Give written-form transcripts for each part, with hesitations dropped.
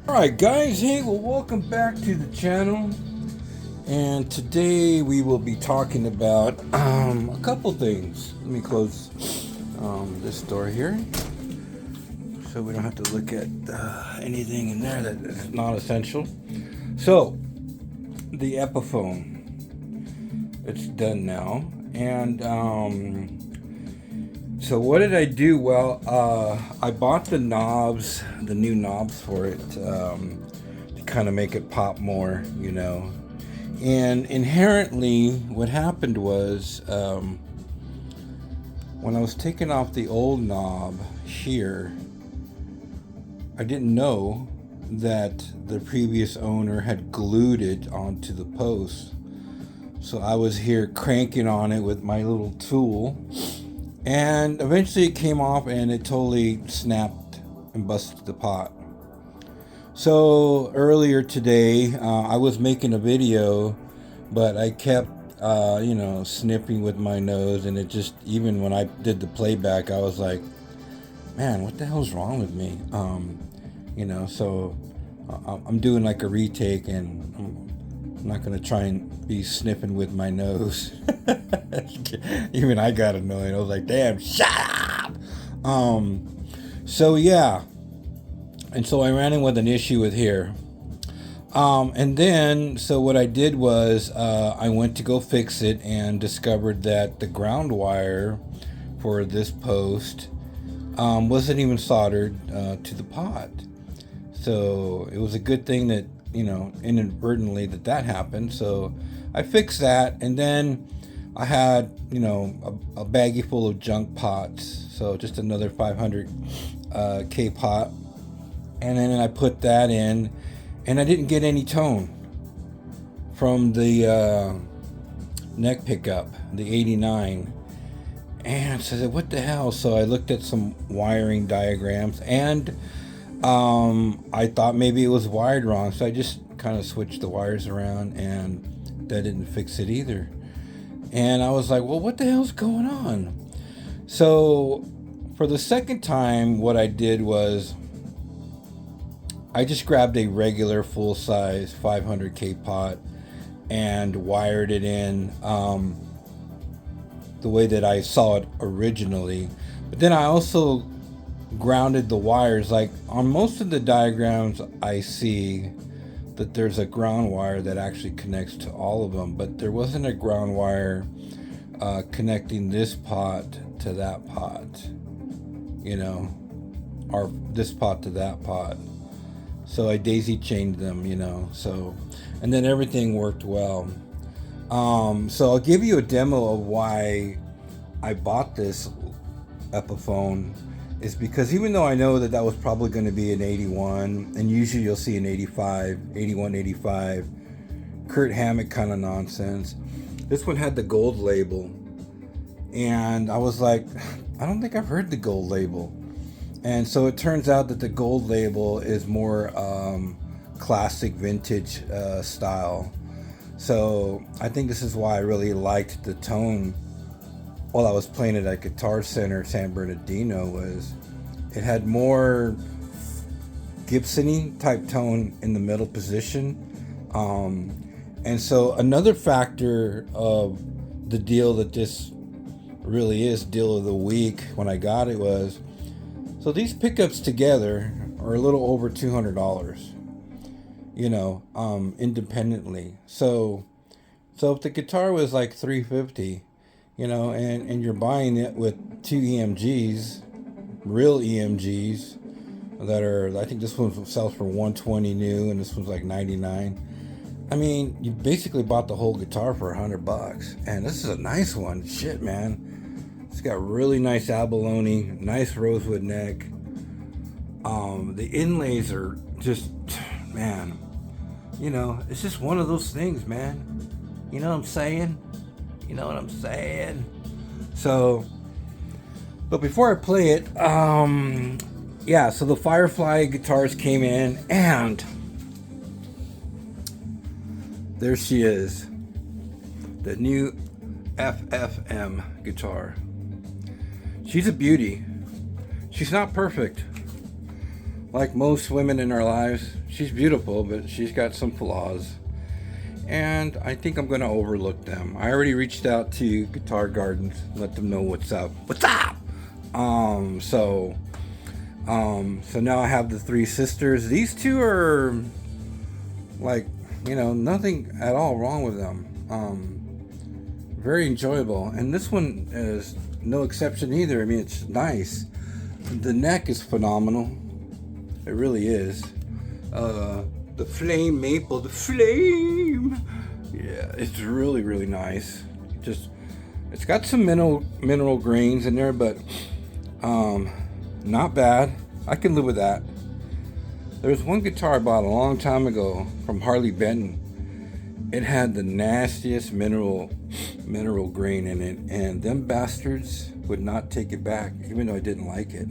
Alright guys, hey, well welcome back to the channel. And today we will be talking about a couple things. Let me close this door here so we don't have to look at anything in there that is not essential. So, the Epiphone, it's done now. And so what did I do? Well, I bought the knobs, the new knobs for it, to kind of make it pop more, you know. And inherently, what happened was, when I was taking off the old knob here, I didn't know that the previous owner had glued it onto the post. So I was here cranking on it with my little tool. And eventually it came off and it totally snapped and busted the pot. So earlier today, I was making a video, but I kept, snipping with my nose, and it just, even when I did the playback, I was like, man, what the hell's wrong with me? So I'm doing like a retake, and I'm not going to try and be sniffing with my nose. Even I got annoyed. I was like, damn, shut up! So yeah. And so I ran in with an issue with here. And then, so what I did was, I went to go fix it and discovered that the ground wire for this post wasn't even soldered to the pot. So it was a good thing that, inadvertently that happened. So I fixed that, and then I had, a baggie full of junk pots. So just another 500 K pot. And then I put that in, and I didn't get any tone from the neck pickup, the 89. And so I said, what the hell? So I looked at some wiring diagrams, and I thought maybe it was wired wrong. So I just kind of switched the wires around, and that didn't fix it either. And I was like, well, what the hell's going on? So for the second time, what I did was, I just grabbed a regular full-size 500K pot and wired it in the way that I saw it originally. But then I also grounded the wires. Like on most of the diagrams, I see that there's a ground wire that actually connects to all of them, but there wasn't a ground wire connecting this pot to that pot, or this pot to that pot. So I daisy chained them, so, and then everything worked well. So I'll give you a demo of why I bought this Epiphone, is because even though I know that was probably going to be an 81, and usually you'll see an 85, 81, 85, Kurt Hammett kind of nonsense, this one had the gold label. And I was like, I don't think I've heard the gold label. And so it turns out that the gold label is more classic vintage style. So I think this is why I really liked the tone while I was playing it at Guitar Center San Bernardino, was it had more Gibson-y type tone in the middle position. And so another factor of the deal that this really is deal of the week when I got it was, so these pickups together are a little over $200, independently. So if the guitar was like $350, and you're buying it with two EMGs, real EMGs that are, I think this one sells for $120 new, and this one's like $99. I mean, you basically bought the whole guitar for $100, and this is a nice one. Shit, man. It's got really nice abalone, nice rosewood neck. The inlays are just, man, it's just one of those things, man. You know what I'm saying? So, but before I play it, so the Firefly guitars came in, and there she is, the new FFM guitar. She's a beauty. She's not perfect, like most women in our lives, she's beautiful, but she's got some flaws. And I think I'm going to overlook them. I already reached out to Guitar Gardens, let them know what's up. What's up? So now I have the three sisters. These two are like, nothing at all wrong with them. Very enjoyable. And this one is no exception either. I mean, it's nice. The neck is phenomenal. It really is. The flame maple, the flame. Yeah, it's really, really nice. It's got some mineral grains in there, but not bad. I can live with that. There's one guitar I bought a long time ago from Harley Benton. It had the nastiest mineral grain in it, and them bastards would not take it back, even though I didn't like it.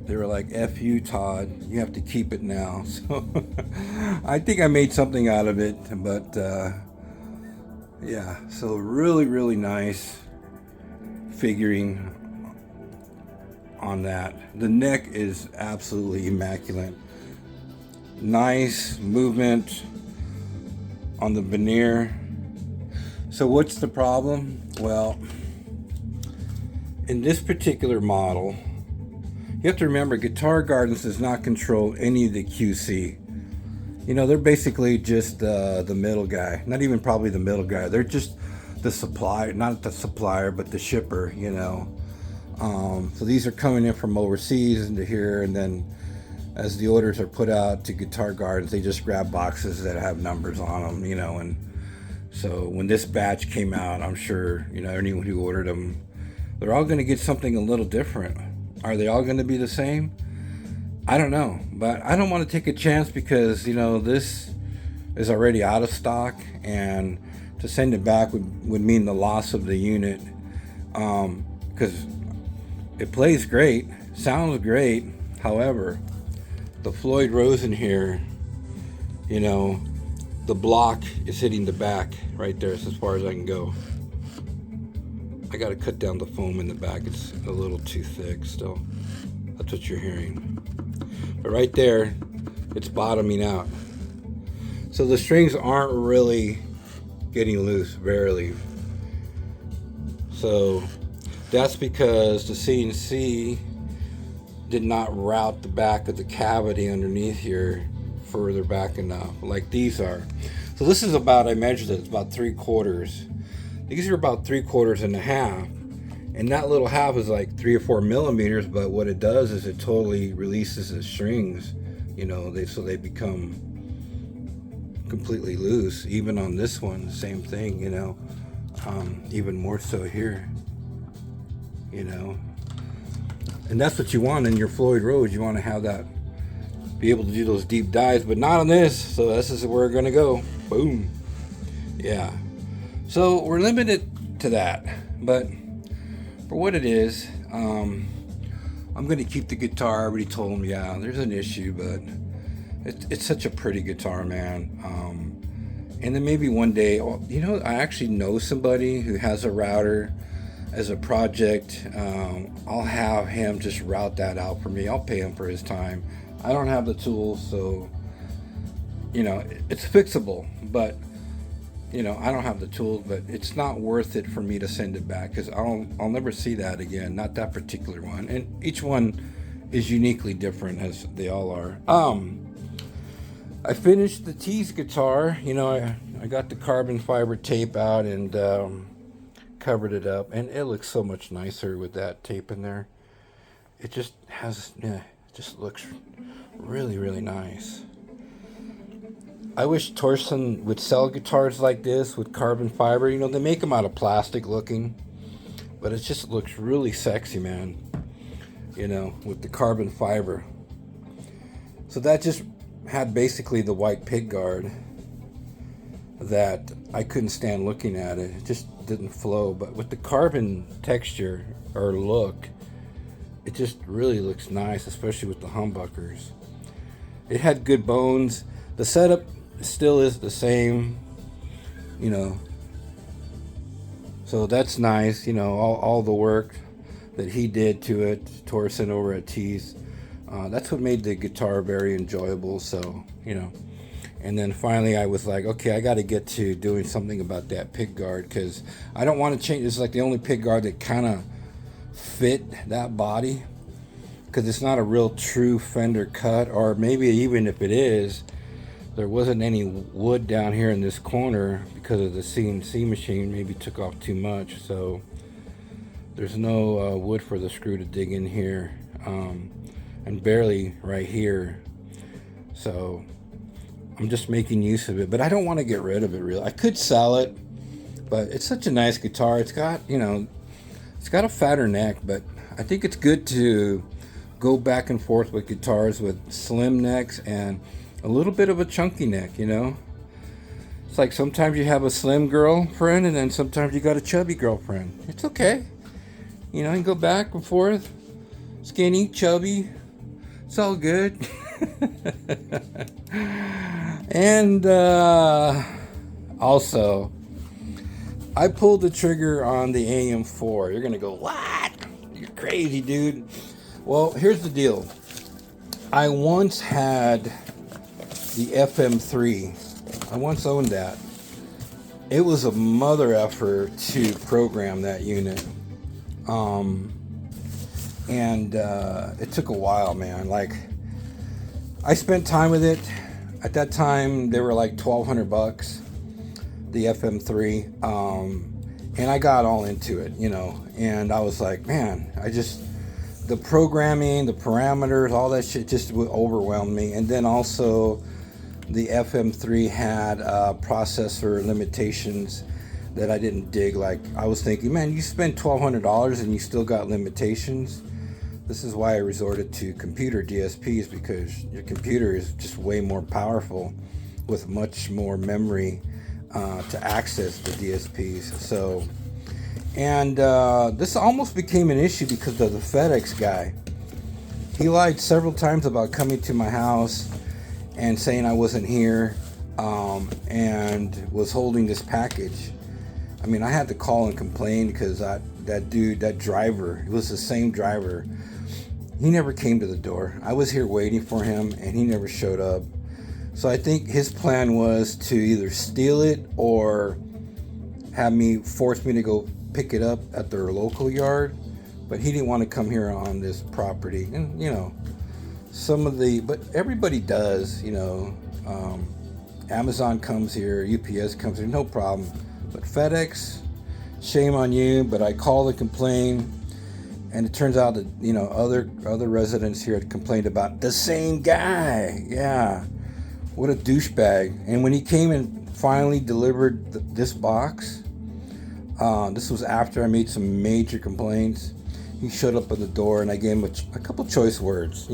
They were like, F you, Todd, you have to keep it now. So I think I made something out of it, but yeah, so really, really nice figuring on that. The neck is absolutely immaculate. Nice movement on the veneer. So what's the problem? Well, in this particular model, you have to remember, Guitar Gardens does not control any of the QC. They're basically just the middle guy. Not even probably the middle guy. They're just the supplier, not the supplier, but the shipper, So these are coming in from overseas into here, and then as the orders are put out to Guitar Gardens, they just grab boxes that have numbers on them, and so when this batch came out, I'm sure, anyone who ordered them, they're all going to get something a little different. Are they all going to be the same? I don't know, but I don't want to take a chance because, this is already out of stock, and to send it back would mean the loss of the unit, because it plays great, sounds great. However, the Floyd Rosen here, the block is hitting the back right there. It's as far as I can go. I got to cut down the foam in the back. It's a little too thick still. That's what you're hearing. But right there, it's bottoming out. So the strings aren't really getting loose, barely. So that's because the CNC did not route the back of the cavity underneath here further back enough, like these are. So this is about, I measured it, it's about 3/4. These are about 3/4 and a half, and that little half is like 3 or 4 millimeters. But what it does is it totally releases the strings, so they become completely loose. Even on this one, the same thing, even more so here, and that's what you want in your Floyd Rose. You want to have that, be able to do those deep dives, but not on this. So this is where we're gonna go. Boom. Yeah. So we're limited to that, but for what it is, I'm going to keep the guitar. I already told him, yeah, there's an issue, but it's such a pretty guitar, man. And then maybe one day, I actually know somebody who has a router as a project. I'll have him just route that out for me. I'll pay him for his time. I don't have the tools, so, it's fixable, but I don't have the tools, but it's not worth it for me to send it back because I'll never see that again. Not that particular one, and each one is uniquely different, as they all are. I finished the Tease guitar. I got the carbon fiber tape out and covered it up, and it looks so much nicer with that tape in there. It just has, it just looks really, really nice. I wish Torsen would sell guitars like this with carbon fiber. They make them out of plastic looking, but it just looks really sexy, man, with the carbon fiber. So that just had basically the white pig guard that I couldn't stand looking at it. It just didn't flow, but with the carbon texture or look, it just really looks nice, especially with the humbuckers. It had good bones. The setup still is the same, so that's nice. All the work that he did to it, Torsen over at Tees, That's what made the guitar very enjoyable. So, and then finally I was like, okay, I got to get to doing something about that pick guard, because I don't want to change. It's like the only pick guard that kind of fit that body, because it's not a real true Fender cut, or maybe even if it is, there wasn't any wood down here in this corner because of the CNC machine. Maybe took off too much, so there's no wood for the screw to dig in here, and barely right here. So I'm just making use of it, but I don't want to get rid of it really. I could sell it, but it's such a nice guitar. It's got, it's got a fatter neck, but I think it's good to go back and forth with guitars with slim necks and a little bit of a chunky neck, It's like sometimes you have a slim girlfriend and then sometimes you got a chubby girlfriend. It's okay. You can go back and forth. Skinny, chubby. It's all good. And also, I pulled the trigger on the AM4. You're going to go, what? You're crazy, dude. Well, here's the deal. I once had the FM3. I once owned that. It was a mother effort to program that unit. And it took a while, man. Like, I spent time with it. At that time, they were like $1,200, the FM3. And I got all into it, and I was like, man, the programming, the parameters, all that shit just overwhelmed me. And then also the FM3 had processor limitations that I didn't dig. Like, I was thinking, man, you spend $1,200 and you still got limitations. This is why I resorted to computer DSPs, because your computer is just way more powerful with much more memory to access the DSPs. So, and this almost became an issue because of the FedEx guy. He lied several times about coming to my house and saying I wasn't here, and was holding this package. I mean, I had to call and complain because that driver, it was the same driver. He never came to the door. I was here waiting for him and he never showed up. So I think his plan was to either steal it or force me to go pick it up at their local yard. But he didn't want to come here on this property. And, but everybody does, Amazon comes here, UPS comes here, no problem. But FedEx, shame on you. But I called and complained. And it turns out that, other residents here had complained about the same guy. Yeah. What a douchebag. And when he came and finally delivered this box, this was after I made some major complaints. He showed up at the door and I gave him a couple choice words,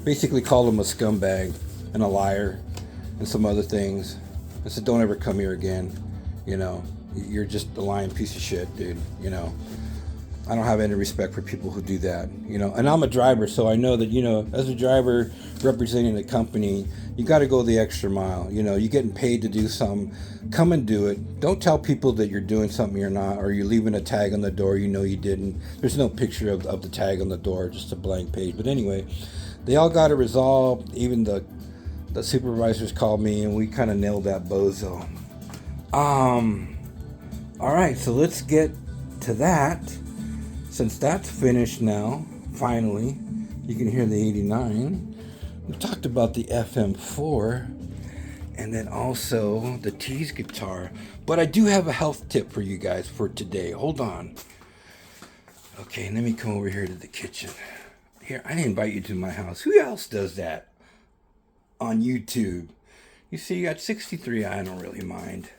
basically called him a scumbag and a liar and some other things. I said, don't ever come here again. You're just a lying piece of shit, dude. I don't have any respect for people who do that, and I'm a driver, so I know that, as a driver representing a company, you got to go the extra mile. You're getting paid to do something, come and do it. Don't tell people that you're doing something you're not, or you're leaving a tag on the door you didn't. There's no picture of the tag on the door, just a blank page. But anyway, they all got it resolved. Even the supervisors called me and we kind of nailed that bozo. All right, so let's get to that. Since that's finished now, finally, you can hear the 89. We talked about the FM4 and then also the Tease guitar. But I do have a health tip for you guys for today. Hold on. Okay, let me come over here to the kitchen. Here, I didn't invite you to my house. Who else does that on YouTube? You see, you got 63. I don't really mind.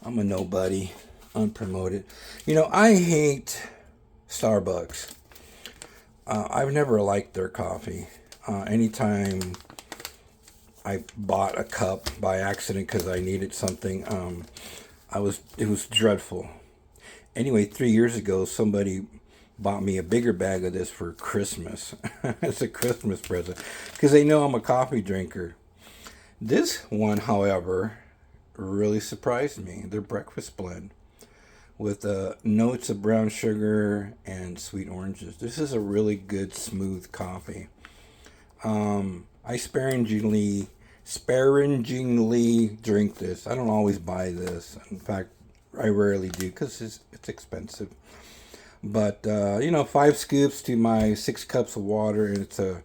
I'm a nobody, unpromoted. I hate Starbucks. I've never liked their coffee. Anytime I bought a cup by accident because I needed something, it was dreadful. Anyway, 3 years ago, somebody bought me a bigger bag of this for Christmas. It's a Christmas present because they know I'm a coffee drinker. This one, however, really surprised me. Their breakfast blend with notes of brown sugar and sweet oranges. This is a really good smooth coffee. I sparingly drink this. I don't always buy this. In fact, I rarely do because it's expensive. But 5 scoops to my 6 cups of water, and it's a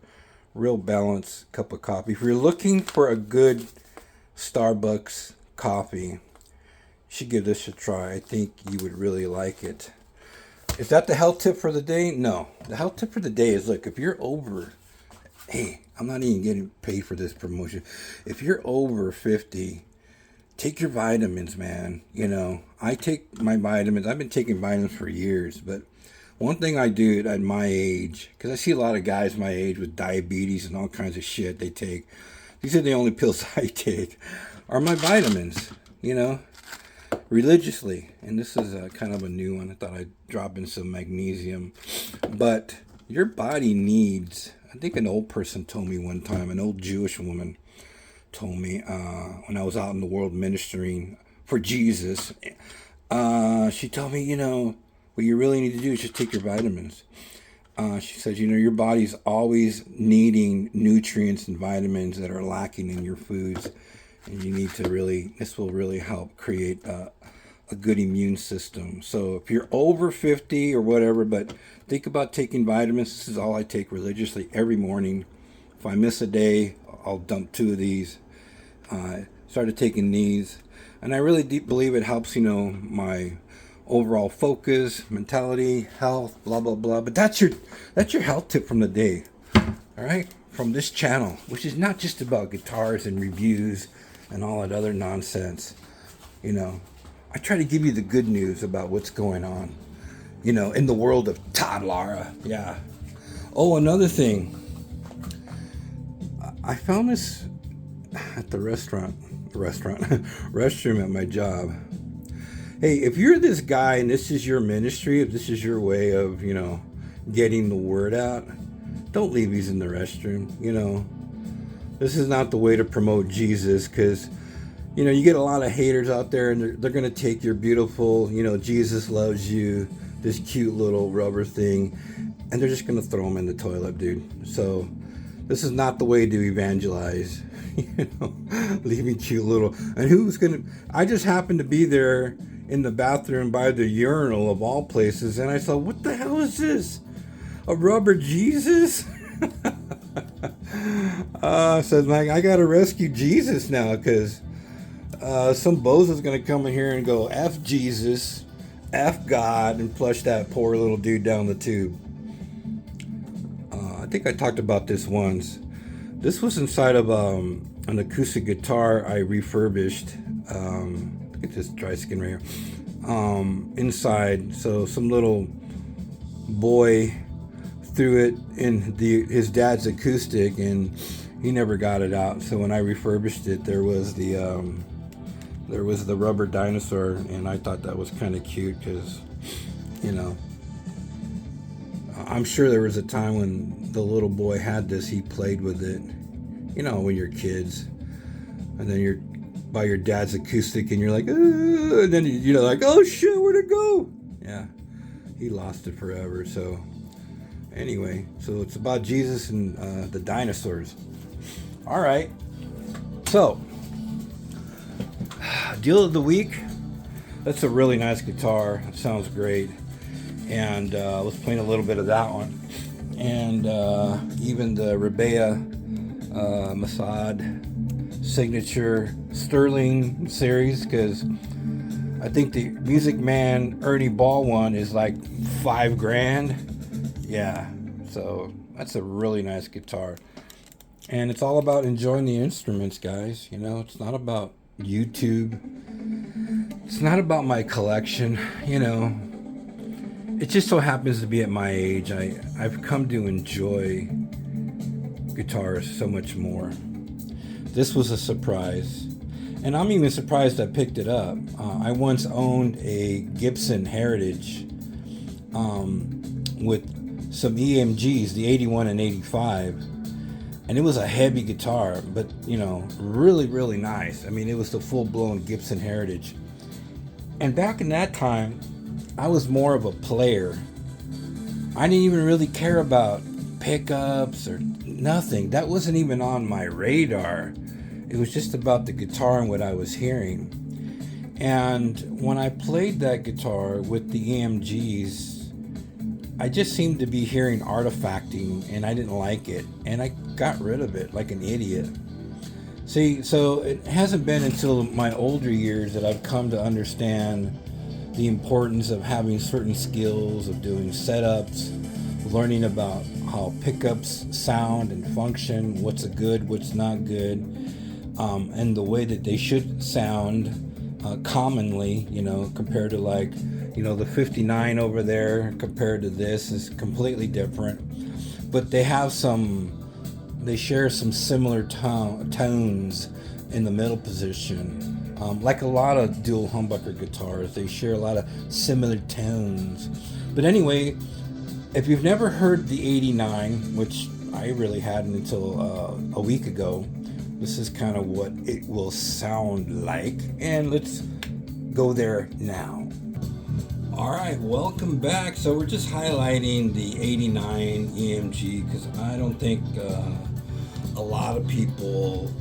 real balanced cup of coffee. If you're looking for a good Starbucks coffee, you should give this a try. I think you would really like it. Is that the health tip for the day? No. The health tip for the day is, look, if you're over, hey, I'm not even getting paid for this promotion. If you're over 50, take your vitamins, man. I take my vitamins. I've been taking vitamins for years, but one thing I do at my age, because I see a lot of guys my age with diabetes and all kinds of shit they take. These are the only pills I take, are my vitamins, religiously. And this is kind of a new one. I thought I'd drop in some magnesium. But your body needs, I think an old person told me one time, an old Jewish woman told me when I was out in the world ministering for Jesus, she told me, what you really need to do is just take your vitamins. She says, your body's always needing nutrients and vitamins that are lacking in your foods. And you need to this will really help create a good immune system. So if you're over 50 or whatever, but think about taking vitamins. This is all I take religiously every morning. If I miss a day, I'll dump 2 of these. Started taking these. And I really believe it helps, my overall focus, mentality, health, blah, blah, blah. But that's your health tip from the day. All right? From this channel, which is not just about guitars and reviews and all that other nonsense. I try to give you the good news about what's going on, in the world of Todd Lara. Yeah. Oh, another thing. I found this at the restroom at my job. Hey, if you're this guy and this is your ministry, if this is your way of, getting the word out, don't leave these in the restroom. This is not the way to promote Jesus, because, you get a lot of haters out there, and they're going to take your beautiful, Jesus loves you, this cute little rubber thing, and they're just going to throw them in the toilet, dude. So this is not the way to evangelize, leaving cute little, and I just happened to be there in the bathroom by the urinal of all places, and I saw, what the hell is this? A rubber Jesus? Says, Mike, I gotta rescue Jesus now, because some bozo's gonna come in here and go, F Jesus, F God, and flush that poor little dude down the tube. I think I talked about this once. This was inside of an acoustic guitar I refurbished. Look at this dry skin right here. Inside, so some little boy threw it in his dad's acoustic, and he never got it out. So when I refurbished it, there was the rubber dinosaur, and I thought that was kind of cute because, I'm sure there was a time when the little boy had this, he played with it, when you're kids, and then you're by your dad's acoustic, and you're like, and then you're like, oh shit, where'd it go? Yeah, he lost it forever. So anyway, so it's about Jesus and the dinosaurs. All right, so deal of the week. That's a really nice guitar. It sounds great, and I was playing a little bit of that one, and even the Rebea Masad signature Sterling series, because I think the Music Man Ernie Ball one is like $5,000. Yeah, so that's a really nice guitar, and it's all about enjoying the instruments, guys. It's not about YouTube, it's not about my collection. It just so happens to be at my age I've come to enjoy guitars so much more. This was a surprise, and I'm even surprised I picked it up. I once owned a Gibson Heritage with some EMGs, the 81 and 85, and it was a heavy guitar, but really, really nice. I mean, it was the full-blown Gibson Heritage. And back in that time, I was more of a player. I didn't even really care about pickups or nothing. That wasn't even on my radar. It was just about the guitar and what I was hearing. And when I played that guitar with the EMGs, I just seemed to be hearing artifacting, and I didn't like it, and I got rid of it like an idiot. See, so it hasn't been until my older years that I've come to understand the importance of having certain skills, of doing setups, learning about how pickups sound and function, what's a good, what's not good, and the way that they should sound commonly, compared to like, the 59 over there compared to this is completely different. But they share some similar tones in the middle position. Like a lot of dual humbucker guitars, they share a lot of similar tones. But anyway, if you've never heard the 89, which I really hadn't until a week ago, this is kind of what it will sound like. And let's go there now. All right, welcome back. So we're just highlighting the 89 EMG because I don't think a lot of people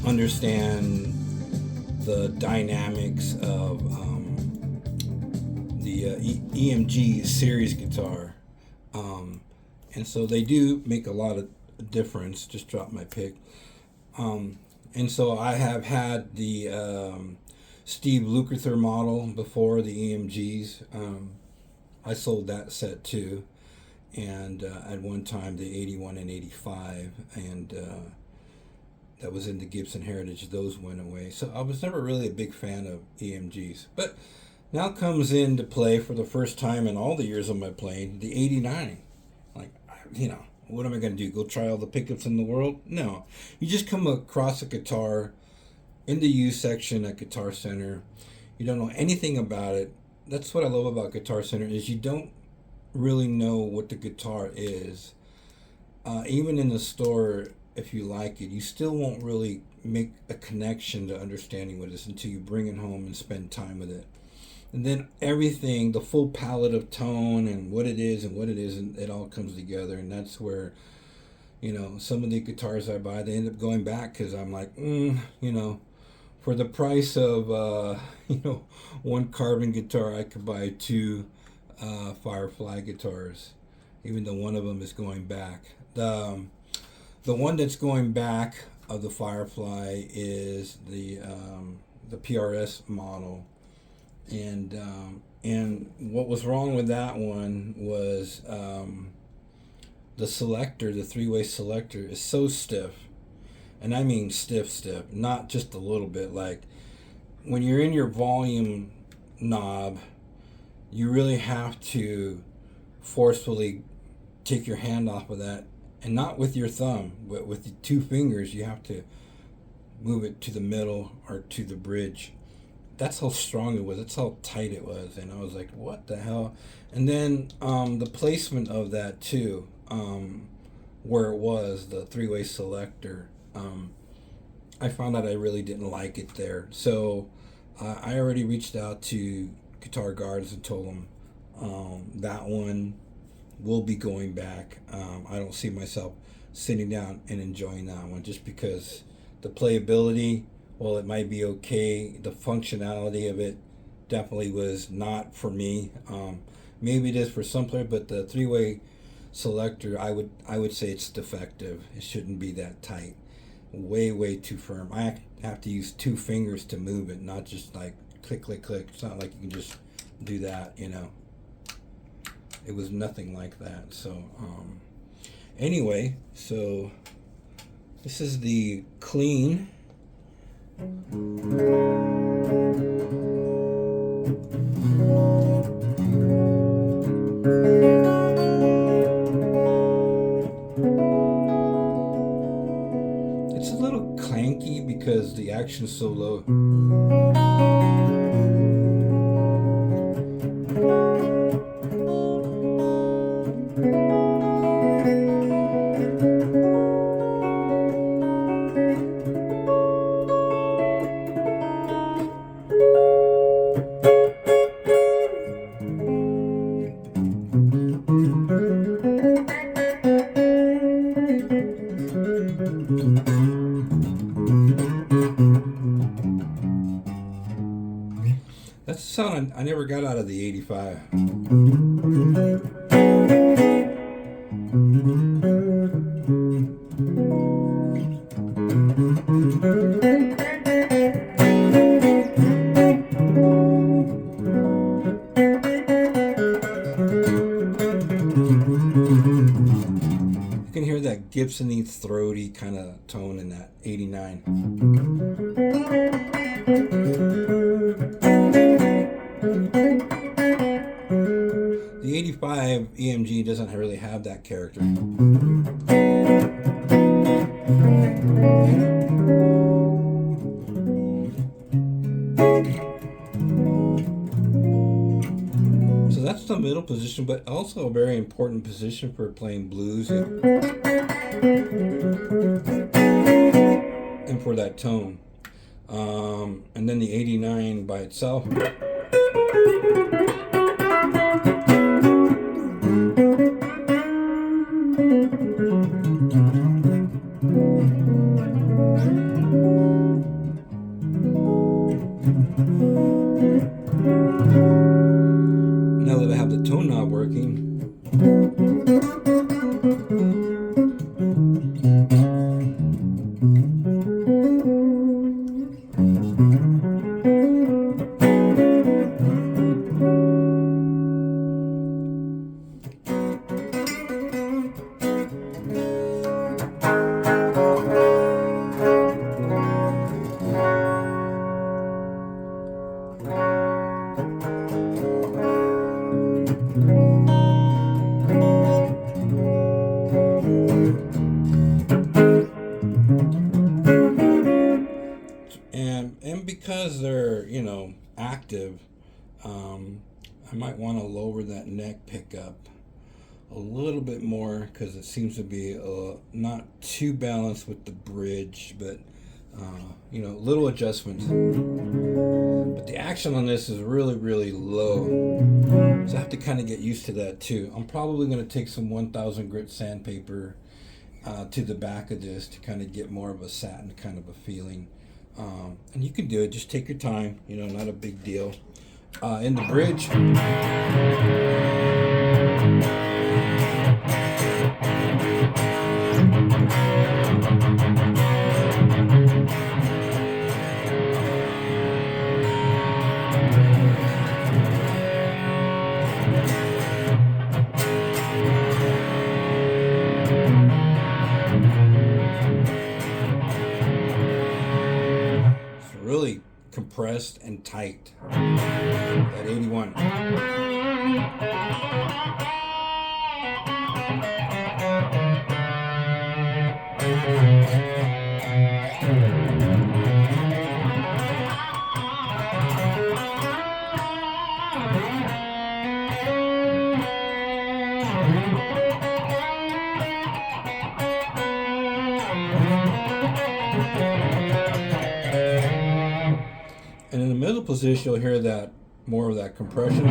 understand the dynamics of the EMG series guitar. And so they do make a lot of difference. Just dropped my pick. And so I have had the Steve Lukather model before, the EMGs. I sold that set too, and at one time the 81 and 85, and that was in the Gibson Heritage. Those went away, so I was never really a big fan of EMGs. But now comes into play for the first time in all the years of my playing, the 89. Like, what am I going to do? Go try all the pickups in the world? No. You just come across a guitar in the U section at Guitar Center. You don't know anything about it. That's what I love about Guitar Center, is you don't really know what the guitar is. Even in the store, if you like it, you still won't really make a connection to understanding what it is until you bring it home and spend time with it. And then everything, the full palette of tone and what it is and what it isn't, it all comes together. And that's where, some of the guitars I buy, they end up going back because I'm like, for the price of, one carbon guitar, I could buy two Firefly guitars, even though one of them is going back. The one that's going back of the Firefly is the PRS model. And what was wrong with that one was the selector, the three-way selector, is so stiff. And I mean stiff, not just a little bit. Like when you're in your volume knob, you really have to forcefully take your hand off of that, and not with your thumb, but with the two fingers. You have to move it to the middle or to the bridge. That's how strong it was. That's how tight it was. And I was like, what the hell? And then the placement of that too, where it was, the three-way selector, I found that I really didn't like it there. So I already reached out to Guitar Guards and told them that one will be going back. I don't see myself sitting down and enjoying that one, just because the playability, well, it might be okay. The functionality of it definitely was not for me. Maybe it is for some player, but the three-way selector, I would say it's defective. It shouldn't be that tight. Way too firm. I have to use two fingers to move it, not just like click. It's not like you can just do that, It was nothing like that. So anyway, so this is the clean. It's a little clanky because the action's so low. That's the sound I never got out of the 85. You can hear that Gibson-y, throaty kind of tone in that 89. The 85 EMG doesn't really have that character. So that's the middle position, but also a very important position for playing blues and for that tone. And then the 89 by itself. Now that I have the tone knob working, and because they're, active, I might want to lower that neck pickup a little bit more because it seems to be not too balanced with the bridge, but little adjustments. But the action on this is really, really low, so I have to kind of get used to that too. I'm probably going to take some 1000 grit sandpaper to the back of this to kind of get more of a satin kind of a feeling. And you can do it, just take your time, not a big deal. In the bridge, it's really compressed and tight at 81. And in the middle position, you'll hear that more of that compression.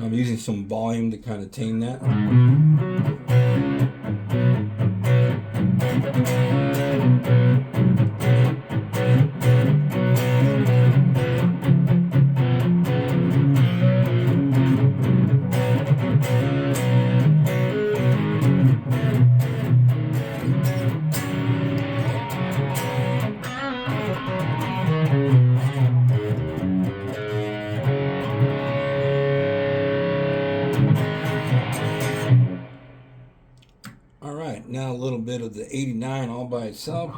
I'm using some volume to kind of tame that. Alright, now a little bit of the 89 all by itself.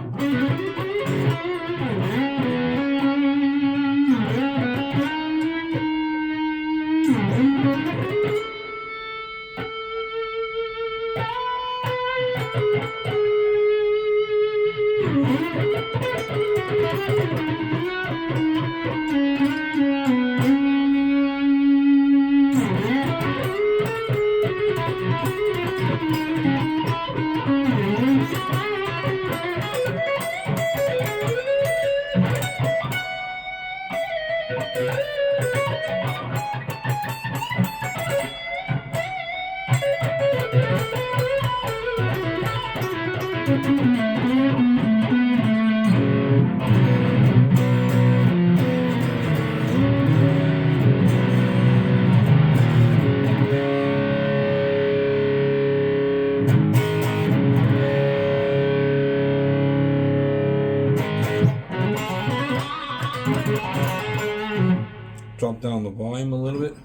Drop down the volume a little bit.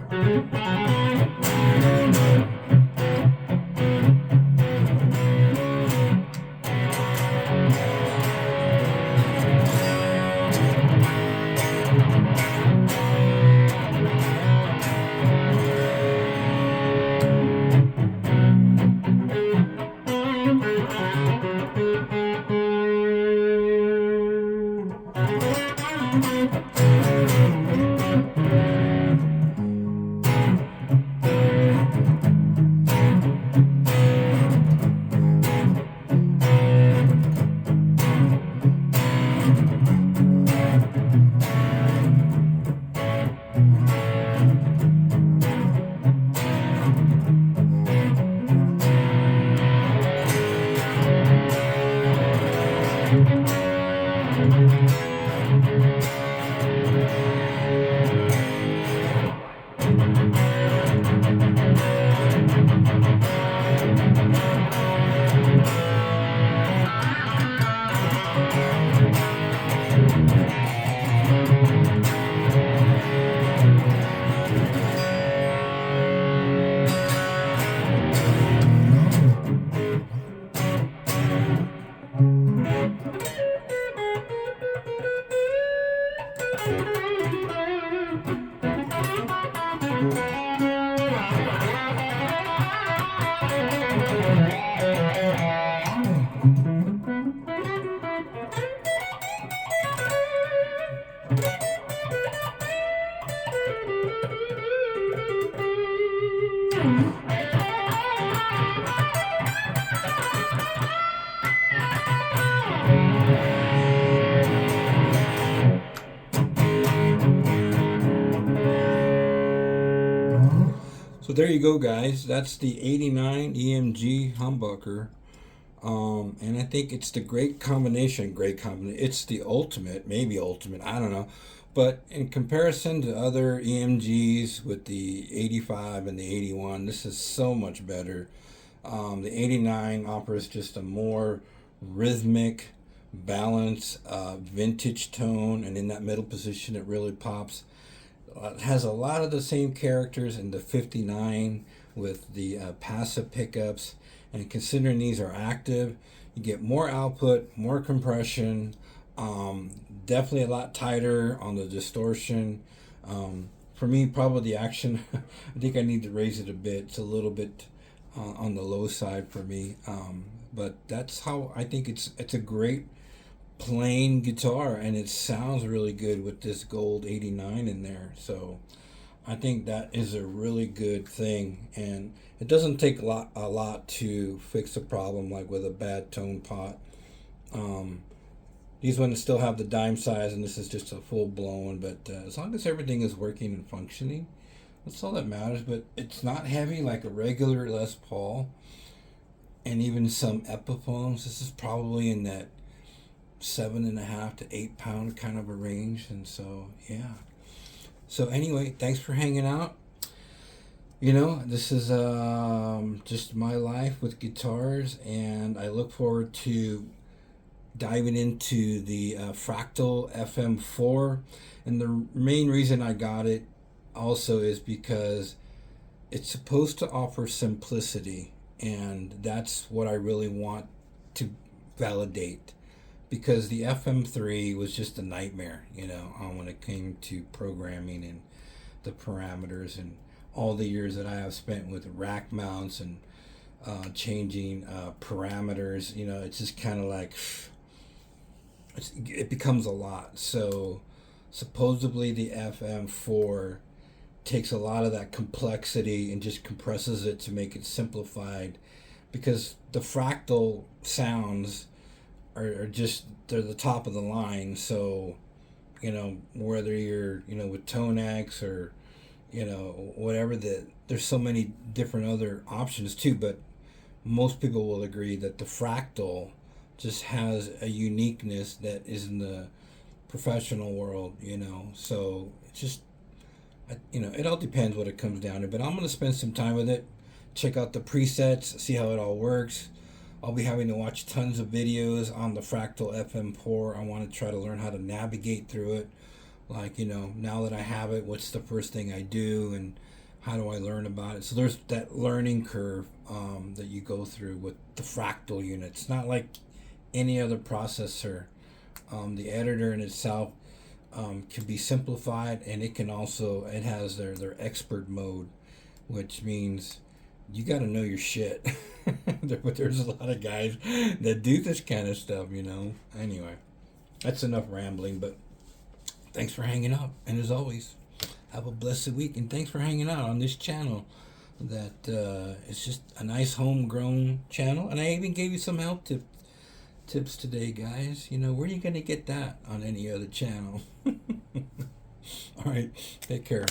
So there you go, guys. That's the 89 EMG humbucker. And I think it's the great combination. It's the ultimate, maybe ultimate, I don't know. But in comparison to other EMGs with the 85 and the 81, this is so much better. The 89 offers just a more rhythmic, balanced, vintage tone, and in that middle position it really pops. It has a lot of the same characters in the 59 with the passive pickups, and considering these are active, you get more output, more compression, definitely a lot tighter on the distortion. For me, probably the action, I think I need to raise it a bit. It's a little bit on the low side for me, but that's how I think it's a great plain guitar, and it sounds really good with this gold 89 in there. So I think that is a really good thing, and it doesn't take a lot to fix a problem like with a bad tone pot. These ones still have the dime size, and this is just a full blown, but as long as everything is working and functioning, that's all that matters. But it's not heavy like a regular Les Paul, and even some Epiphones. This is probably in that 7.5 to 8 pound kind of a range. And so yeah, so anyway, thanks for hanging out. You know, this is just my life with guitars, and I look forward to diving into the Fractal FM4. And the main reason I got it also is because it's supposed to offer simplicity, and that's what I really want to validate, because the FM3 was just a nightmare, you know, when it came to programming and the parameters, and all the years that I have spent with rack mounts and changing parameters. You know, it's just kind of like it becomes a lot. So supposedly the FM4 takes a lot of that complexity and just compresses it to make it simplified, because the Fractal sounds are just, they're the top of the line. So, you know, whether you're, you know, with Tonex or, you know, whatever, there's so many different other options too, but most people will agree that the Fractal just has a uniqueness that is in the professional world, you know. So it's just, you know, it all depends what it comes down to. But I'm gonna spend some time with it, check out the presets, see how it all works. I'll be having to watch tons of videos on the Fractal FM4. I want to try to learn how to navigate through it. Like, you know, now that I have it, what's the first thing I do, and how do I learn about it? So there's that learning curve that you go through with the Fractal unit. It's not like any other processor. The editor in itself can be simplified, and it can also, it has their expert mode, which means you got to know your shit. But there's a lot of guys that do this kind of stuff, you know. Anyway, that's enough rambling, but thanks for hanging out. And as always, have a blessed week, and thanks for hanging out on this channel that it's just a nice homegrown channel. And I even gave you some health tips today, guys. You know, where are you going to get that on any other channel? All right, take care.